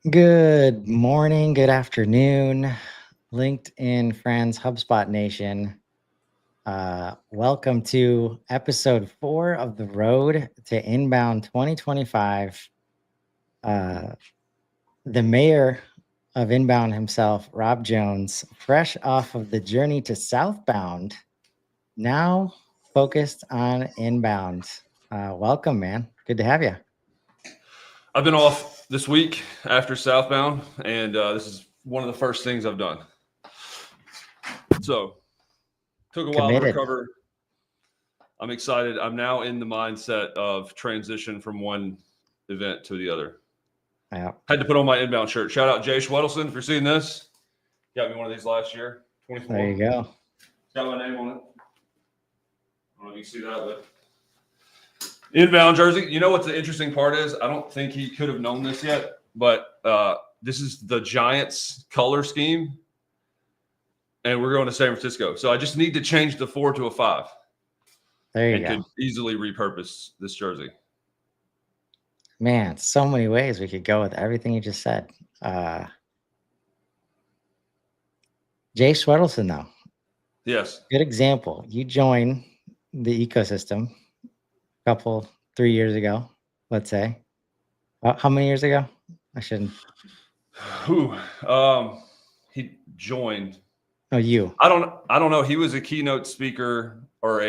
Good morning, good afternoon, LinkedIn friends, HubSpot Nation. Welcome to episode 4 of the Road to Inbound 2025. The mayor of Inbound himself, Rob Jones, fresh off of the journey to Southbound, now focused on Inbound. Welcome, man. Good to have you. I've been off this week after Southbound, and this is one of the first things I've done. So, took a while to Committed. recover. I'm excited. I'm now in the mindset of transition from one event to the other. Yeah. Had to put on my Inbound shirt. Shout out Jay Schwedelson for seeing this. Got me one of these last year, 24. There you go. It's got my name on it. I don't know if you can see that, but Inbound jersey. You know what the interesting part is? I don't think he could have known this yet, but this is the Giants color scheme, and we're going to San Francisco. So I just need to change the 4 to a 5. There you and go. could easily repurpose this jersey. Man, so many ways we could go with everything you just said. Jay Schwedelson, though. Yes. Good example. You join the ecosystem a 3 years ago, let's say. How many years ago? I shouldn't. He joined. Oh, you. I don't know. He was a keynote speaker or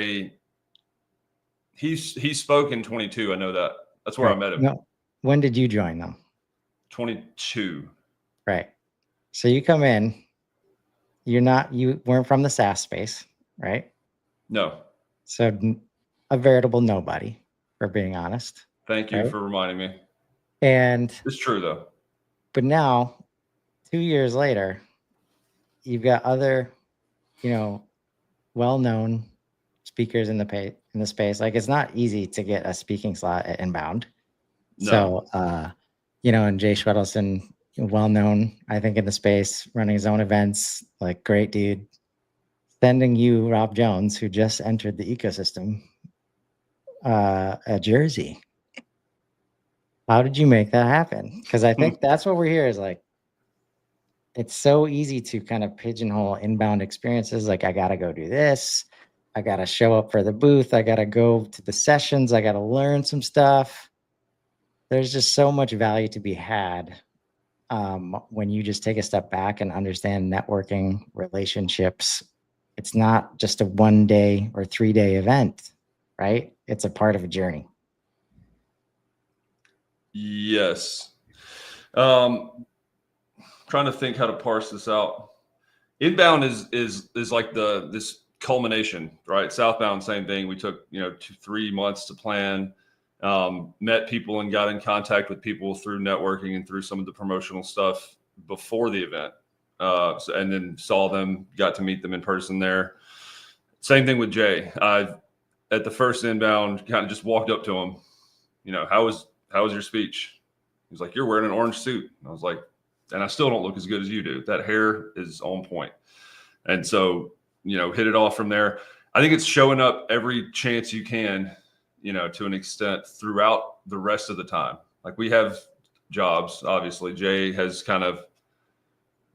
he spoke in 22. I know that. That's where I met him. No. When did you join them? 22. Right. So you come in, you weren't from the SaaS space, right? No. So a veritable nobody, for being honest. Thank you for reminding me. And it's true though. But now, 2 years later, you've got other, well-known speakers in the space. Like, it's not easy to get a speaking slot at Inbound. No. So, and Jay Schwedelson, well-known, I think, in the space, running his own events, like, great dude. Sending you, Rob Jones, who just entered the ecosystem, a jersey. How did you make that happen? Because I think that's what we're here is like, it's so easy to kind of pigeonhole Inbound experiences. Like, I got to go do this. I got to show up for the booth. I got to go to the sessions. I got to learn some stuff. There's just so much value to be had when you just take a step back and understand networking, relationships. It's not just a 1 day or 3 day event, right? It's a part of a journey. Yes. Trying to think how to parse this out. Inbound is like this culmination, right? Southbound, same thing. We took 3 months to plan. Met people and got in contact with people through networking and through some of the promotional stuff before the event. And then saw them, got to meet them in person there. Same thing with Jay. At the first Inbound, kind of just walked up to him. How was your speech? He was like, "You're wearing an orange suit." And I was like, and I still don't look as good as you do. That hair is on point. And so, hit it off from there. I think it's showing up every chance you can, to an extent throughout the rest of the time. Like, we have jobs, obviously. Jay has kind of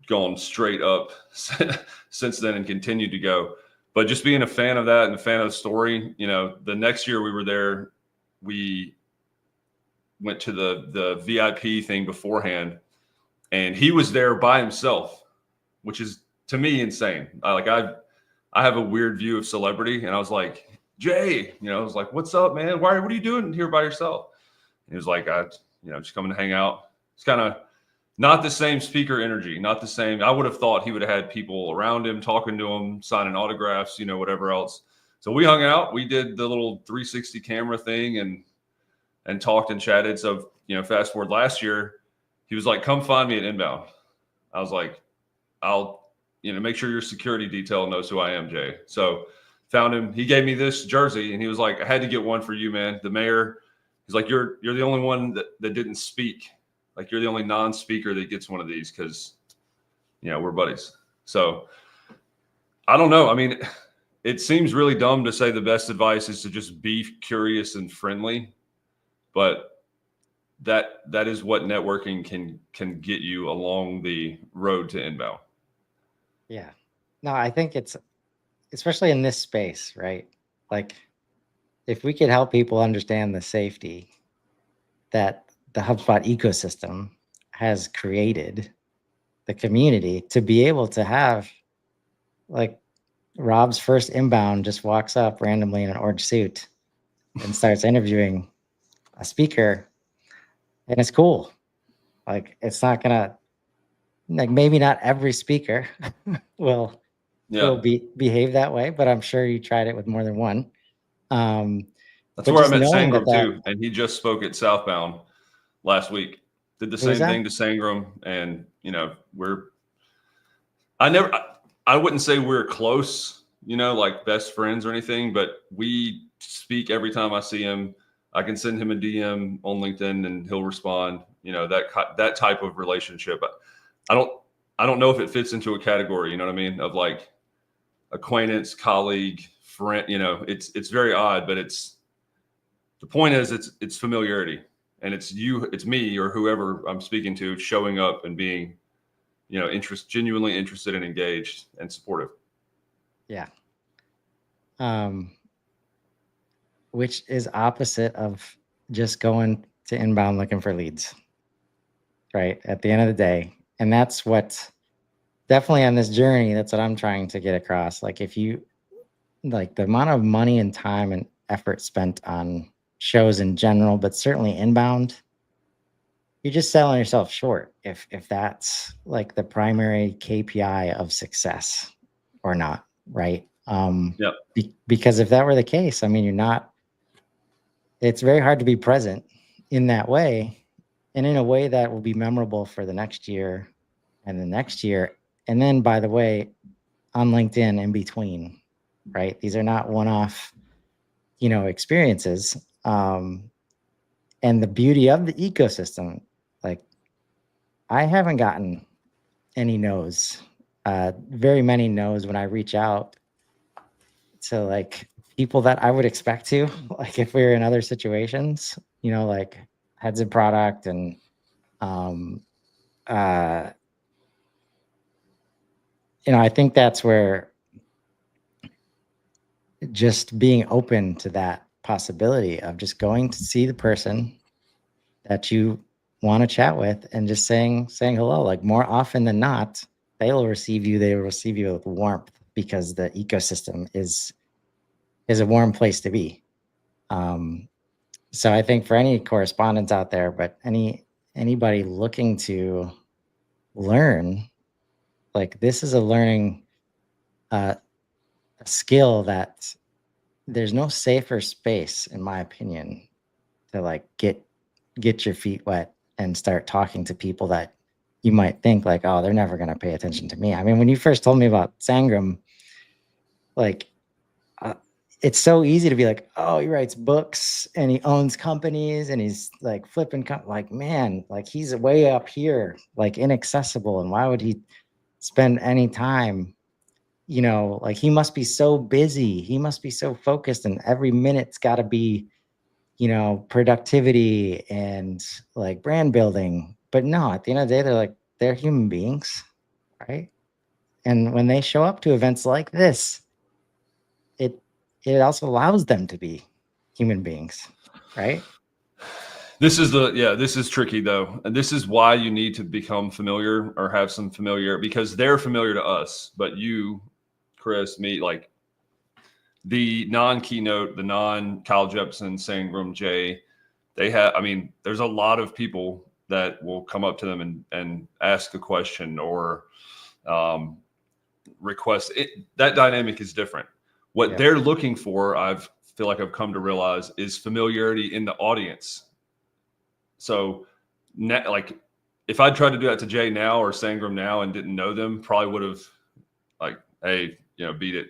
gone straight up since then and continued to go. But just being a fan of that and a fan of the story, the next year we were there, we went to the VIP thing beforehand, and he was there by himself, which is, to me, insane. I have a weird view of celebrity, and I was like, "Jay," I was like, "What's up, man? What are you doing here by yourself?" And he was like, just coming to hang out." It's kind of not the same speaker energy, not the same. I would have thought he would have had people around him, talking to him, signing autographs, whatever else. So we hung out. We did the little 360 camera thing and talked and chatted. So, fast forward last year, he was like, "Come find me at Inbound." I was like, "I'll, make sure your security detail knows who I am, Jay." So found him. He gave me this jersey, and he was like, "I had to get one for you, man." The mayor, he's like, you're the only one that didn't speak. Like, you're the only non-speaker that gets one of these because, we're buddies. So I don't know. I mean, it seems really dumb to say the best advice is to just be curious and friendly. But that is what networking can get you along the road to inbound. Yeah. No, I think it's, especially in this space, right? Like, if we could help people understand the safety that the HubSpot ecosystem has created, the community to be able to have, like, Rob's first inbound just walks up randomly in an orange suit and starts interviewing a speaker, and it's cool. Like, it's not gonna, like, maybe not every speaker will behave that way, but I'm sure you tried it with more than one. That's But where I just met knowing Sangram that too, and he just spoke at Southbound last week. Did the who was same that? thing to Sangram, and I wouldn't say we're close, like best friends or anything, but we speak every time I see him. I can send him a DM on LinkedIn and he'll respond. That type of relationship. I don't know if it fits into a category, you know what I mean, of like acquaintance, colleague, friend. It's very odd, but the point is it's familiarity, and it's me or whoever I'm speaking to showing up and being, genuinely interested and engaged and supportive. Yeah. Which is opposite of just going to inbound looking for leads, right? At the end of the day. And that's what, definitely on this journey, that's what I'm trying to get across. Like, if you, like, the amount of money and time and effort spent on shows in general, but certainly inbound, you're just selling yourself short if that's like the primary KPI of success or not, right? Yep. Because if that were the case, I mean, it's very hard to be present in that way, and in a way that will be memorable for the next year and the next year. And then, by the way, on LinkedIn in between, right? These are not one-off, experiences. And the beauty of the ecosystem, like, I haven't gotten any no's, very many no's when I reach out to, like, people that I would expect to, like, if we were in other situations, like heads of product and, I think that's where just being open to that possibility of just going to see the person that you want to chat with and just saying hello, like, more often than not, they will receive you with warmth, because the ecosystem is a warm place to be. So I think for any correspondents out there, but anybody looking to learn, like, this is a learning a skill that there's no safer space, in my opinion, to, like, get your feet wet and start talking to people that you might think, like, oh, they're never going to pay attention to me. I mean, when you first told me about Sangram, like, it's so easy to be like, oh, he writes books and he owns companies and he's like flipping, like, man, like, he's way up here, like, inaccessible. And why would he spend any time? Like, he must be so busy. He must be so focused, and every minute's got to be, productivity and, like, brand building. But no, at the end of the day, they're human beings, right? And when they show up to events like this, it also allows them to be human beings, right? This is tricky though. And this is why you need to become familiar or have some familiar, because they're familiar to us, but you, Chris, me, like the non-keynote, the non-Kyle Jepsen, Sangram, Jay, there's a lot of people that will come up to them and ask a question or request it. That dynamic is different. What they're looking for, feel like I've come to realize, is familiarity in the audience. So, like, if I'd tried to do that to Jay now or Sangram now and didn't know them, probably would have, like, hey, beat it.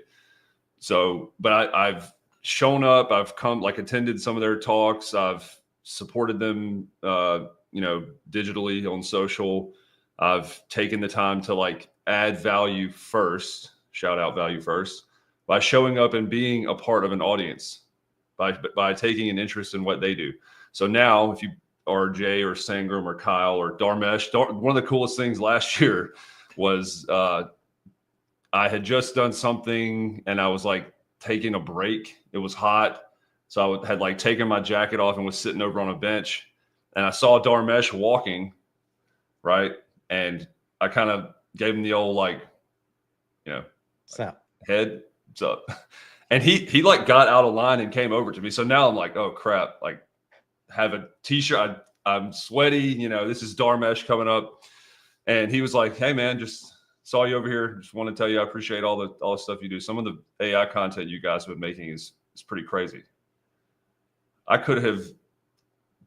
So, but I've shown up, I've come, like, attended some of their talks, I've supported them, digitally on social. I've taken the time to, like, add value first, shout out value first, by showing up and being a part of an audience, by taking an interest in what they do. So now, if you Jay or Sangram or Kyle or Dharmesh. One of the coolest things last year was I had just done something and I was like taking a break. It was hot. So I had like taken my jacket off and was sitting over on a bench, and I saw Dharmesh walking, right? And I kind of gave him the old, like, So head, what's up? And he like got out of line and came over to me. So now I'm like, oh crap, like have a t-shirt. I'm sweaty, this is Dharmesh coming up. And he was like, hey man, just saw you over here. Just want to tell you, I appreciate all the stuff you do. Some of the AI content you guys have been making is pretty crazy. I could have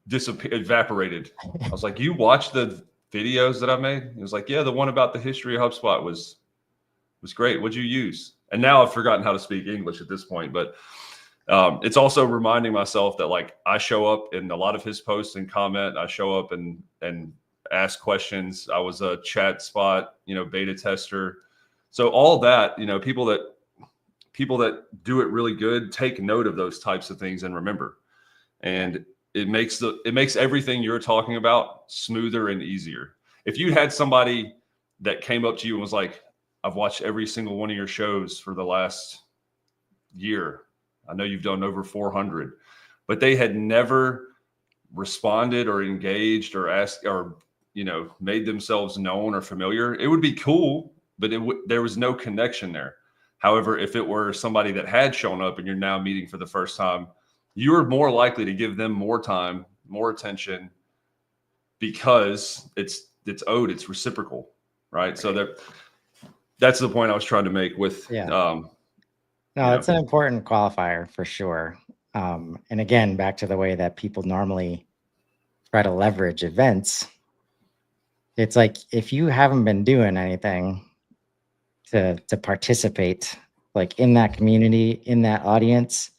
evaporated. I was like, you watched the videos that I made? He was like, yeah, the one about the history of HubSpot was great. What'd you use? And now I've forgotten how to speak English at this point, but it's also reminding myself that like I show up in a lot of his posts and comment. I show up and ask questions. I was a chat spot, beta tester. So all that, people that do it really good, take note of those types of things and remember. And it makes everything you're talking about smoother and easier. If you had somebody that came up to you and was like, I've watched every single one of your shows for the last year. I know you've done over 400, but they had never responded or engaged or asked or, made themselves known or familiar. It would be cool, but there was no connection there. However, if it were somebody that had shown up and you're now meeting for the first time, you're more likely to give them more time, more attention, because it's owed, it's reciprocal, right? So that's the point I was trying to make with. No, it's an important qualifier for sure. And again, back to the way that people normally try to leverage events. It's like, if you haven't been doing anything to participate like in that community, in that audience,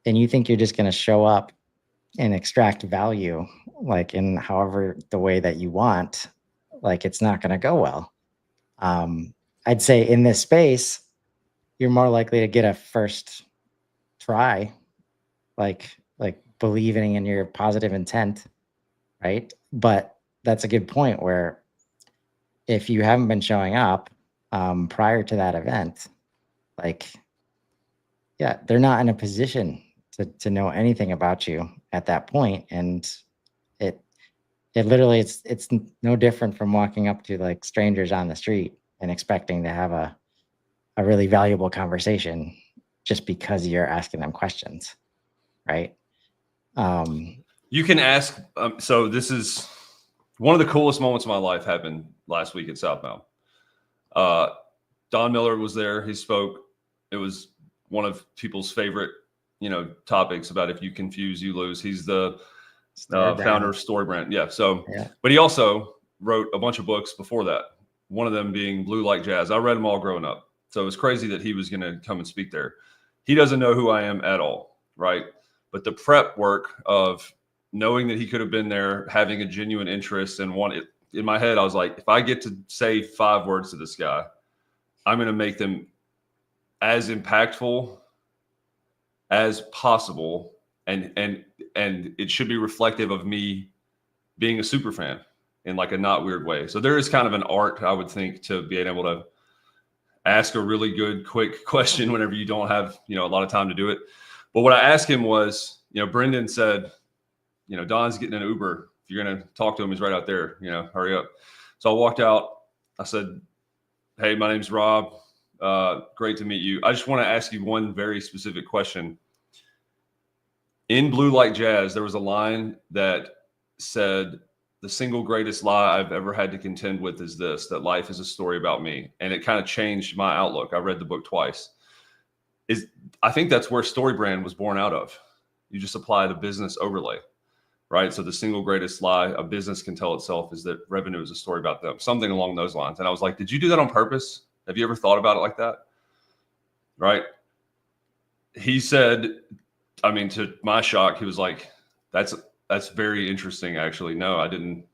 and you think you're just going to show up and extract value, like in however the way that you want, like it's not going to go well. I'd say in this space, you're more likely to get a first try, like believing in your positive intent, right? But that's a good point where if you haven't been showing up prior to that event, like, yeah, they're not in a position to know anything about you at that point. And it literally, it's no different from walking up to like strangers on the street and expecting to have a really valuable conversation just because you're asking them questions, right? You can ask. So this is one of the coolest moments of my life happened last week at Southbound. Don Miller was there. He spoke. It was one of people's favorite, topics about if you confuse, you lose. He's the founder of StoryBrand. Yeah. So, yeah. But he also wrote a bunch of books before that. One of them being Blue Like Jazz. I read them all growing up. So it was crazy that he was going to come and speak there. He doesn't know who I am at all, right? But the prep work of knowing that he could have been there, having a genuine interest and wanted, in my head, I was like, if I get to say 5 words to this guy, I'm going to make them as impactful as possible. And it should be reflective of me being a super fan in like a not weird way. So there is kind of an art, I would think, to being able to ask a really good, quick question whenever you don't have, a lot of time to do it. But what I asked him was, Brendan said, Don's getting an Uber. If you're going to talk to him, he's right out there, hurry up. So I walked out. I said, hey, my name's Rob. Great to meet you. I just want to ask you one very specific question. In Blue Like Jazz, there was a line that said, the single greatest lie I've ever had to contend with is this, that life is a story about me. And it kind of changed my outlook. I read the book twice. I think that's where StoryBrand was born out of. You just apply the business overlay, right? So the single greatest lie a business can tell itself is that revenue is a story about them, something along those lines. And I was like, did you do that on purpose? Have you ever thought about it like that? Right? He said, to my shock, he was like, that's very interesting, actually. No, I didn't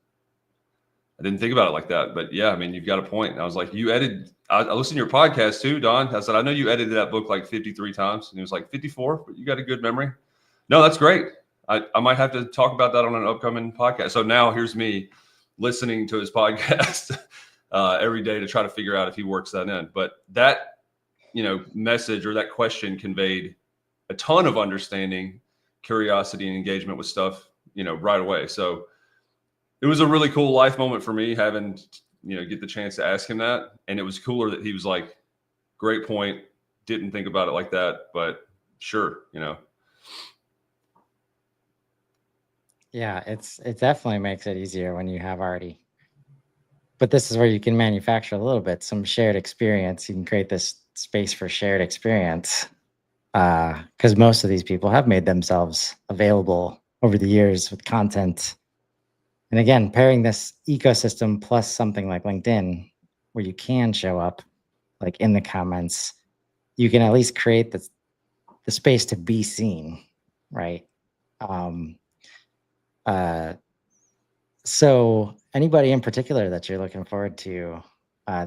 think about it like that. But yeah, you've got a point. And I was like, I listened to your podcast too, Don. I said, I know you edited that book like 53 times. And he was like, 54, but you got a good memory. No, that's great. I might have to talk about that on an upcoming podcast. So now here's me listening to his podcast every day to try to figure out if he works that in. But that, message or that question conveyed a ton of understanding, curiosity, and engagement with stuff, right away. So it was a really cool life moment for me having, get the chance to ask him that. And it was cooler that he was like, great point. Didn't think about it like that, but sure, Yeah, it definitely makes it easier when you have already. But this is where you can manufacture a little bit, some shared experience. You can create this space for shared experience. Because most of these people have made themselves available over the years with content. And again, pairing this ecosystem plus something like LinkedIn, where you can show up like in the comments, you can at least create the space to be seen, right? So anybody in particular that you're looking forward to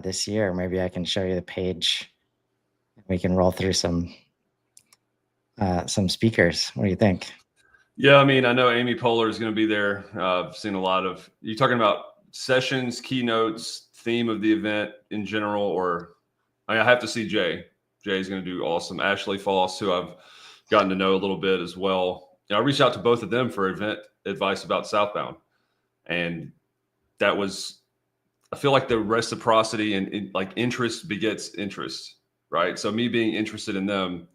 this year, maybe I can show you the page. We can roll through some speakers. What do you think? Yeah, I mean, I know Amy Poehler is going to be there. I've seen a lot of you talking about sessions, keynotes, theme of the event in general, or I have to see Jay. Jay's going to do awesome. Ashley Foss, who I've gotten to know a little bit as well. I reached out to both of them for event advice about Southbound, and that was, I feel like the reciprocity and like interest begets interest, right? So me being interested in them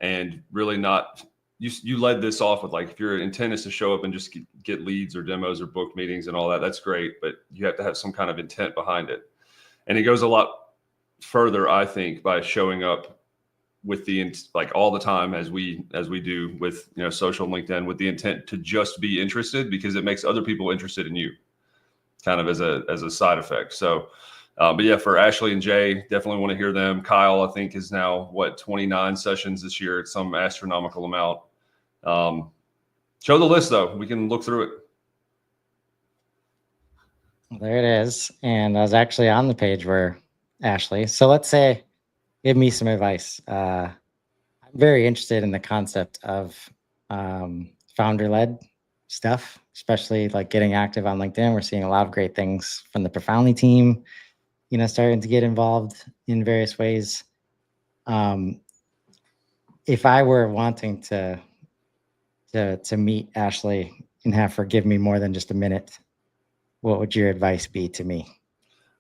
and really not. You led this off with like, if your intent is to show up and just get leads or demos or book meetings and all that, that's great, but you have to have some kind of intent behind it. And it goes a lot further, I think, by showing up with the, like all the time as we do with, social LinkedIn, with the intent to just be interested, because it makes other people interested in you kind of as a side effect. So, but yeah, for Ashley and Jay, definitely want to hear them. Kyle, I think, is now 29 sessions this year. It's some astronomical amount. Show the list though. We can look through it. There it is. And I was actually on the page where Ashley. So let's say, give me some advice. I'm very interested in the concept of founder-led stuff, especially like getting active on LinkedIn. We're seeing a lot of great things from the Profoundly team, starting to get involved in various ways. If I were wanting to meet Ashley and have her give me more than just a minute, what would your advice be to me?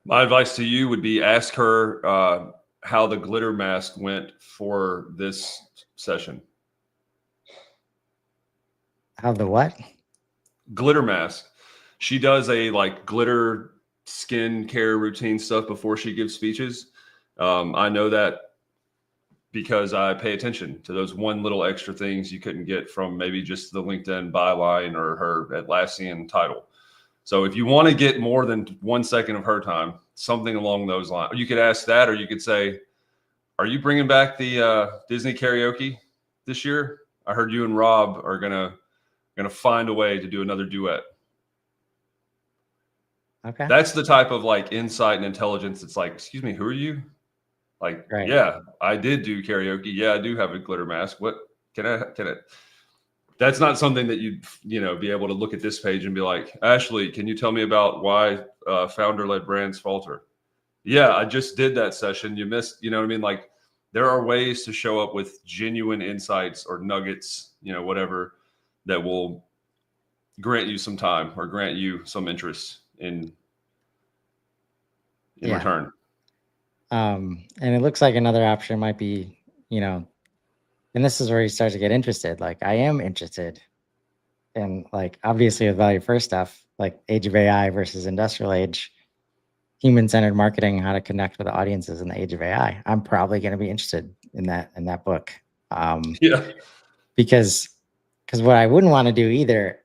My advice to you would be ask her how the glitter mask went for this session. How the what? Glitter mask. She does a like glitter skin care routine stuff before she gives speeches. I know that because I pay attention to those one little extra things you couldn't get from maybe just the LinkedIn byline or her Atlassian title. So if you want to get more than 1 second of her time, something along those lines, you could ask that, or you could say, are you bringing back the Disney karaoke this year? I heard you and Rob are gonna find a way to do another duet. Okay. That's the type of like insight and intelligence. It's like, excuse me, who are you? Like, right. Yeah, I did do karaoke. Yeah, I do have a glitter mask. What can I? That's not something that you'd, be able to look at this page and be like, Ashley, can you tell me about why founder-led brands falter? Yeah, I just did that session. You missed, you know what I mean? Like, there are ways to show up with genuine insights or nuggets, whatever, that will grant you some time or grant you some interest in return. And it looks like another option might be, and this is where you start to get interested. Like, I am interested in, like, obviously with value first stuff, like Age of AI versus Industrial Age, human-centered marketing, how to connect with audiences in the age of AI. I'm probably going to be interested in that book. Because what I wouldn't want to do either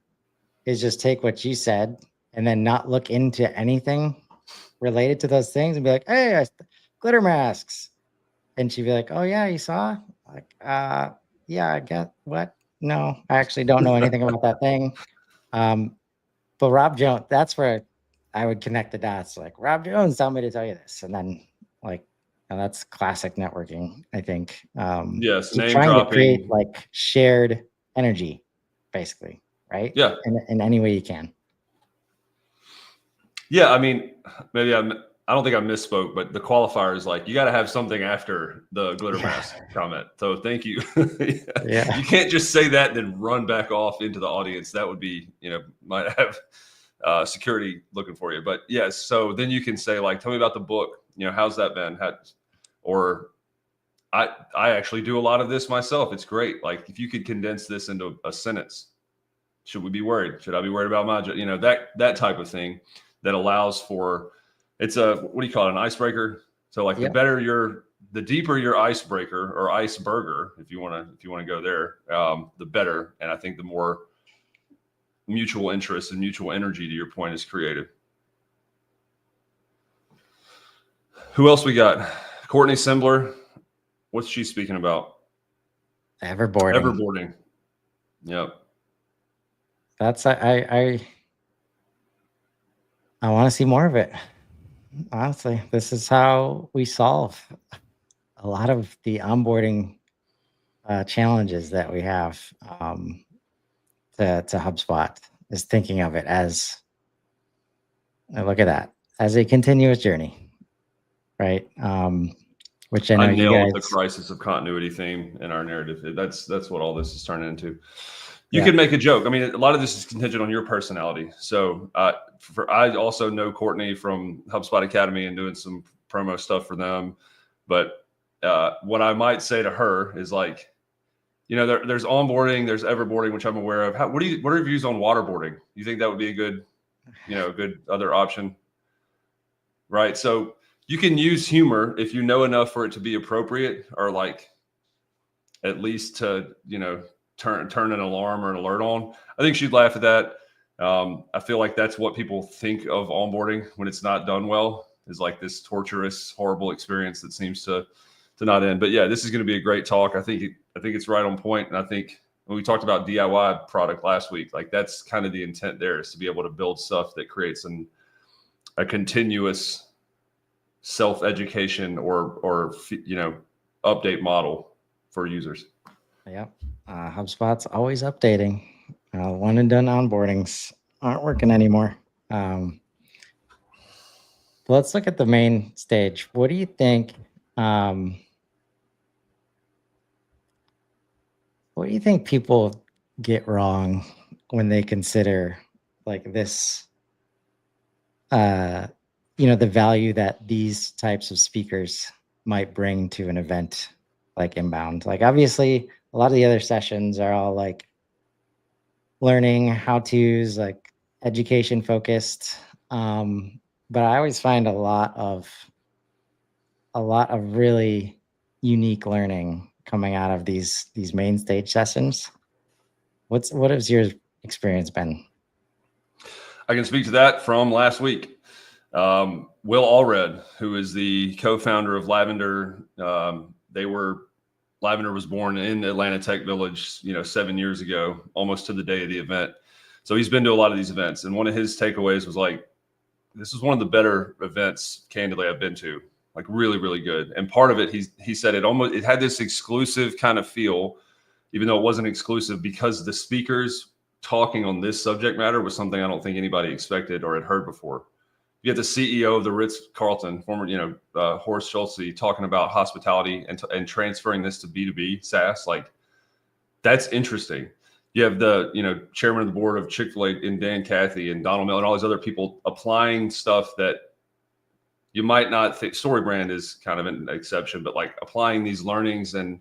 is just take what you said and then not look into anything related to those things and be like, hey, glitter masks. And she'd be like, oh yeah, you saw? Like, yeah, I get what? No, I actually don't know anything about that thing. But Rob Jones, that's where I would connect the dots. Like, Rob Jones told me to tell you this. And then like, that's classic networking, I think. Yes, name trying dropping. To create like shared energy. basically, right? Yeah. In any way you can. Yeah. I mean, maybe I don't think I misspoke, but the qualifier is like, you got to have something after the glitter mask comment. So thank you. Yeah. You can't just say that and then run back off into the audience. That would be, might have security looking for you. But yes, so then you can say like, tell me about the book. How's that been? Or I actually do a lot of this myself. It's great. Like if you could condense this into a sentence, should we be worried? Should I be worried about my, that type of thing that allows for, it's what do you call it? An icebreaker. So like the deeper your icebreaker or iceberger, if you want to go there, the better. And I think the more mutual interest and mutual energy, to your point, is created. Who else we got? Courtney Sembler. What's she speaking about? Everboarding. Yep. That's I want to see more of it. Honestly, this is how we solve a lot of the onboarding challenges that we have to HubSpot, is thinking of it as, look at that, as a continuous journey, right? Which I know you guys, the crisis of continuity theme in our narrative. That's what all this is turning into. You can make a joke. I mean, a lot of this is contingent on your personality. So I also know Courtney from HubSpot Academy and doing some promo stuff for them. But what I might say to her is like, there's onboarding, there's everboarding, which I'm aware of. What are your views on waterboarding? You think that would be a good other option? Right. So you can use humor if you know enough for it to be appropriate, or like at least to, turn an alarm or an alert on. I think she'd laugh at that. I feel like that's what people think of onboarding when it's not done well, is like this torturous, horrible experience that seems to not end. But yeah, this is going to be a great talk. I think it's right on point. And I think when we talked about DIY product last week, like that's kind of the intent there, is to be able to build stuff that creates a continuous self-education or update model for users. Yep. HubSpot's always updating. One and done onboardings aren't working anymore. Let's look at the main stage. What do you think? What do you think people get wrong when they consider like this? The value that these types of speakers might bring to an event like Inbound. Like obviously, a lot of the other sessions are all like learning how-tos, like education focused. But I always find a lot of really unique learning coming out of these main stage sessions. What has your experience been? I can speak to that from last week. Will Allred, who is the co-founder of Lavender, Lavender was born in Atlanta Tech Village, 7 years ago, almost to the day of the event. So he's been to a lot of these events. And one of his takeaways was like, this is one of the better events, candidly, I've been to, like really, really good. And part of it, he said it had this exclusive kind of feel, even though it wasn't exclusive, because the speakers talking on this subject matter was something I don't think anybody expected or had heard before. You have the CEO of the Ritz-Carlton, former, Horst Schulze, talking about hospitality and transferring this to B2B SaaS. Like, that's interesting. You have the, chairman of the board of Chick-fil-A and Dan Cathy and Donald Miller and all these other people applying stuff that you might not think. StoryBrand is kind of an exception, but like applying these learnings and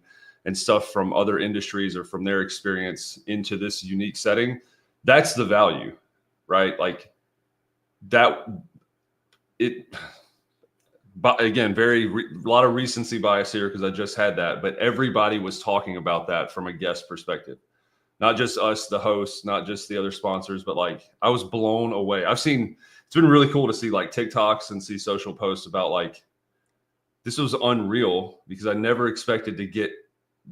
stuff from other industries or from their experience into this unique setting. That's the value, right? Like that. But again, a lot of recency bias here because I just had that, but everybody was talking about that from a guest perspective, not just us, the hosts, not just the other sponsors, but like I was blown away. It's been really cool to see like TikToks and see social posts about like, this was unreal because I never expected to get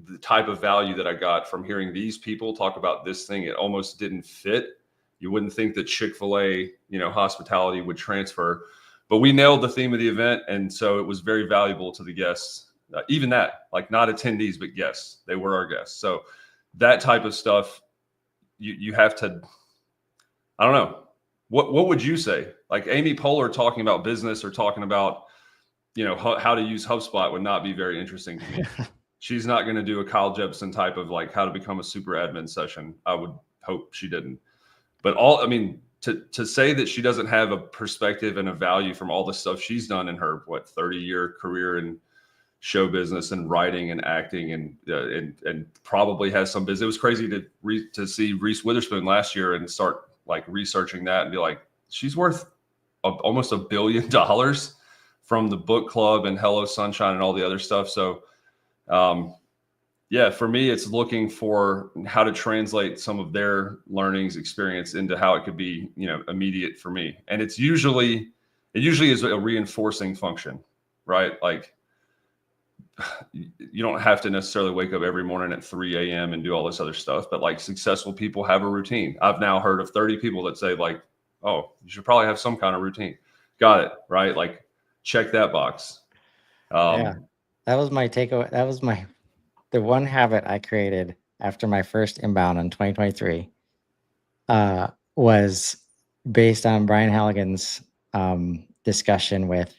the type of value that I got from hearing these people talk about this thing. It almost didn't fit. You wouldn't think that Chick-fil-A, hospitality would transfer. But we nailed the theme of the event, and so it was very valuable to the guests. Even that, like not attendees, but guests. They were our guests. So that type of stuff, you have to, I don't know. What would you say? Like Amy Poehler talking about business or talking about, how to use HubSpot would not be very interesting to me. She's not going to do a Kyle Jepsen type of like how to become a super admin session. I would hope she didn't. But to say that she doesn't have a perspective and a value from all the stuff she's done in her 30-year career in show business and writing and acting and probably has some business. It was crazy to see Reese Witherspoon last year and start like researching that and be like, she's worth almost $1 billion from the book club and Hello Sunshine and all the other stuff. So, for me, it's looking for how to translate some of their learnings experience into how it could be, immediate for me. And it usually is a reinforcing function, right? Like you don't have to necessarily wake up every morning at 3 a.m. and do all this other stuff, but like successful people have a routine. I've now heard of 30 people that say like, oh, you should probably have some kind of routine. Got it. Right. Like check that box. Yeah, that was my takeaway. That was the one habit I created after my first inbound in 2023 was based on Brian Halligan's discussion with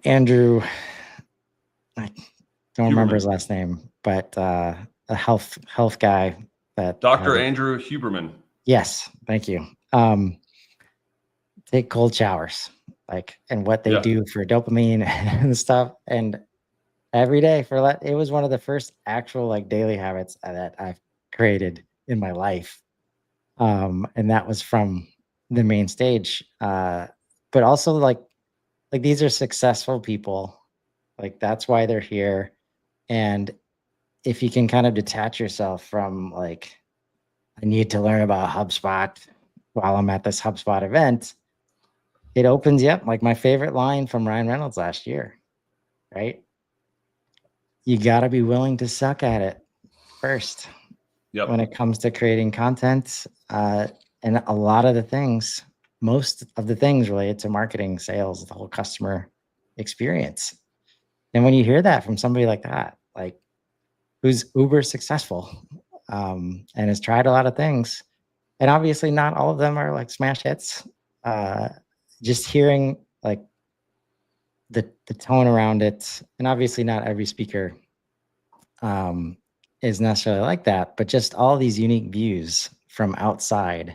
Andrew. I don't remember his last name, but a health guy that Dr. Andrew Huberman. Yes, thank you. Take cold showers, and what they do for dopamine and stuff, and every day it was one of the first actual daily habits that I've created in my life, and that was from the main stage. But also like these are successful people. That's why they're here. And if you can kind of detach yourself from I need to learn about HubSpot while I'm at this HubSpot event, it opens you up. Like my favorite line from Ryan Reynolds last year, right? You got to be willing to suck at it first when it comes to creating content. And a lot of the things, most of the things related to marketing, sales, the whole customer experience. And when you hear that from somebody like that, who's uber successful and has tried a lot of things, and obviously not all of them are smash hits, just hearing the tone around it, and obviously not every speaker is necessarily like that, but just all these unique views from outside.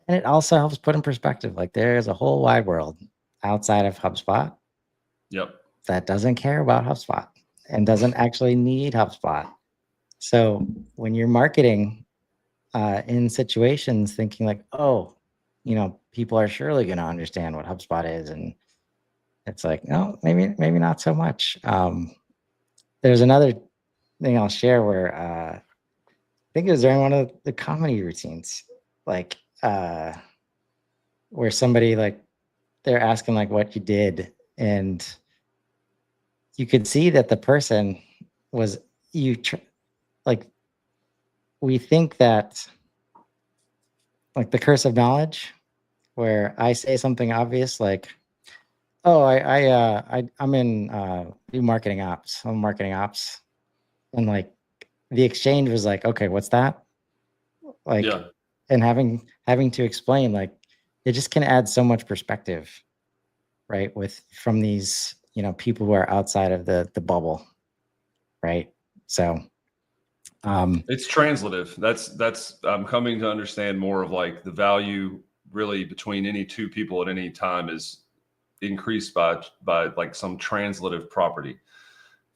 And it also helps put in perspective, there's a whole wide world outside of HubSpot that doesn't care about HubSpot and doesn't actually need HubSpot. So when you're marketing in situations thinking people are surely going to understand what HubSpot is, and it's no, maybe not so much. There's another thing I'll share where I think it was during one of the comedy routines, where somebody they're asking what you did, and you could see that the person was we think that the curse of knowledge, where I say something obvious oh, I'm in do marketing ops. I'm marketing ops, and the exchange was okay, what's that? And having to explain it just can add so much perspective, right? From these people who are outside of the bubble, right? So it's translative. That's I'm coming to understand more of the value really between any two people at any time is increased by some translative property.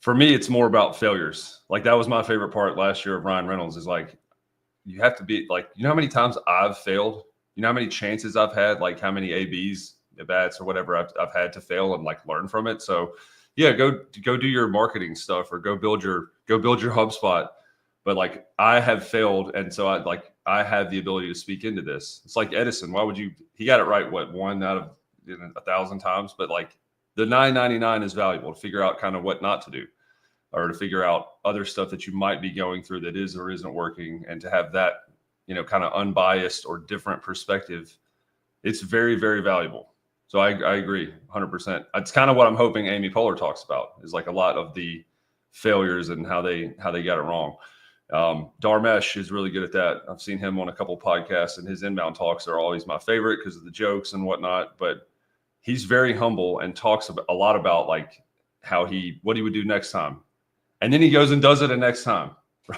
For me, it's more about failures. That was my favorite part last year of Ryan Reynolds is you have to be how many times I've failed, how many chances I've had, how many ABs, bats or whatever I've had to fail and learn from it. So yeah, go do your marketing stuff or go build your HubSpot. But I have failed. And so I have the ability to speak into this. It's like Edison. Why would he got it right? One out of 1,000 times, but the 999 is valuable to figure out kind of what not to do, or to figure out other stuff that you might be going through that is or isn't working, and to have that, kind of unbiased or different perspective. It's very, very valuable. So I agree 100%. It's kind of what I'm hoping Amy Poehler talks about is a lot of the failures and how they got it wrong. Dharmesh is really good at that. I've seen him on a couple podcasts, and his inbound talks are always my favorite because of the jokes and whatnot. But he's very humble and talks a lot about like what he would do next time. And then he goes and does it the next time.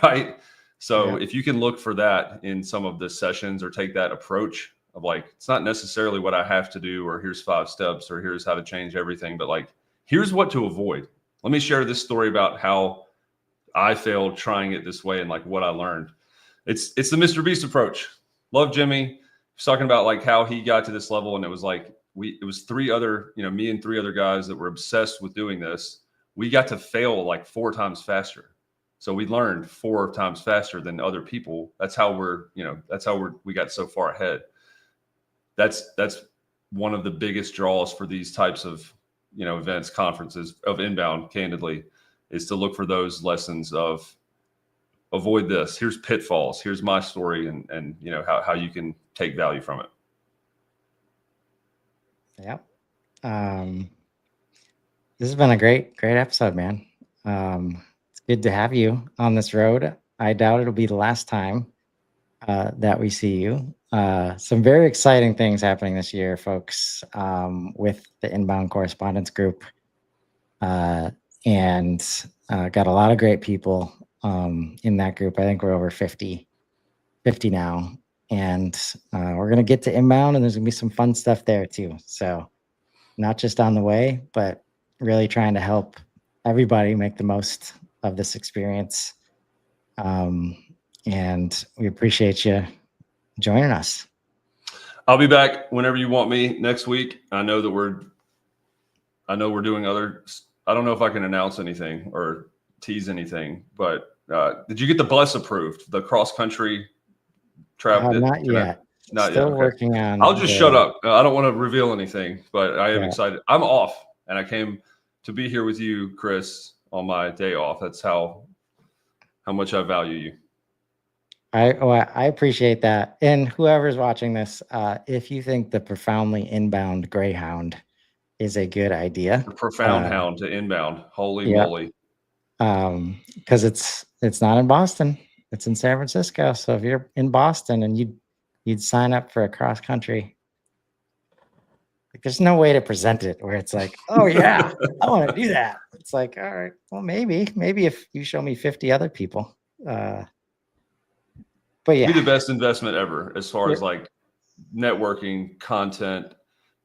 Right. So if you can look for that in some of the sessions or take that approach of like, it's not necessarily what I have to do, or here's 5 steps, or here's how to change everything, but like, here's what to avoid. Let me share this story about how I failed trying it this way and like what I learned. It's the Mr. Beast approach. Love Jimmy. He's talking about like how he got to this level, and it was like it was 3 other, me and 3 other guys that were obsessed with doing this. We got to fail like 4 times faster. So we learned 4 times faster than other people. That's how we got so far ahead. That's one of the biggest draws for these types of, events, conferences, of inbound, candidly, is to look for those lessons of avoid this. Here's pitfalls. Here's my story, and how you can take value from it. Yep. This has been a great episode, man. It's good to have you on this road. I doubt it'll be the last time that we see you. Some very exciting things happening this year, folks, with the Inbound Correspondence Group. And got a lot of great people in that group. I think we're over 50 now. And we're going to get to Inbound, and there's going to be some fun stuff there too. So not just on the way, but really trying to help everybody make the most of this experience. And we appreciate you joining us. I'll be back whenever you want me next week. I know we're doing other. I don't know if I can announce anything or tease anything, but did you get the bus approved? The cross country travel? Not yet. Not Still yet. Okay. working on. I'll just shut up. I don't want to reveal anything, but I am excited. I'm off, and I came to be here with you, Chris, on my day off. That's how much I value you. I appreciate that. And whoever's watching this, if you think the Profoundly Inbound Greyhound is a good idea, the Profound Hound to Inbound, holy moly! Because it's not in Boston, it's in San Francisco. So if you're in Boston and you'd sign up for a cross country, like, there's no way to present it where it's like, oh yeah, I want to do that. It's like, all right, well maybe if you show me 50 other people. But yeah, be the best investment ever as far as like networking, content,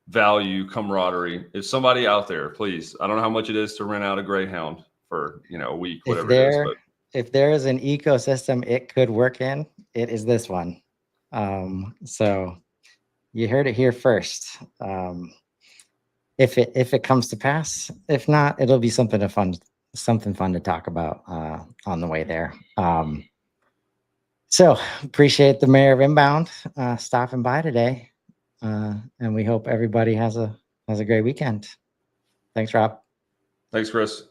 value, camaraderie. If somebody out there, please, I don't know how much it is to rent out a Greyhound for a week, whatever it is. But if there is an ecosystem it could work in, it is this one. So you heard it here first. If it comes to pass, if not, it'll be something fun to talk about on the way there. So appreciate the Mayor of Inbound stopping by today, and we hope everybody has a great weekend. Thanks, Rob. Thanks, Chris.